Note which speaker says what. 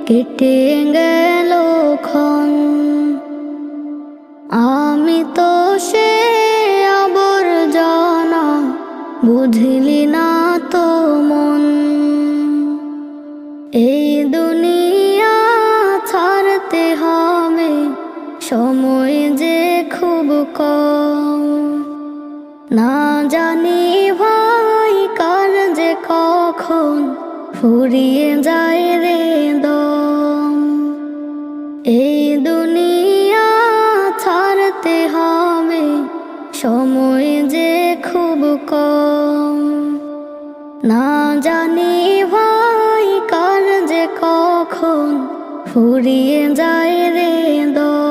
Speaker 1: কেটে গেল ক্ষণ। আমি তো সে আবর্জনা, বুঝলি না তো মন। এই দুনিয়া ছাড়তে হবে, সময় যে খুব কম। না জানি ভাই কার যে কখন ফুরিয়ে যায় রে দম। এই দুনিয়া ছাড়তে হবে, সময় যে খুব কম। না জানি ভাই কার যে কখন ফুরিয়ে যায় রে দম।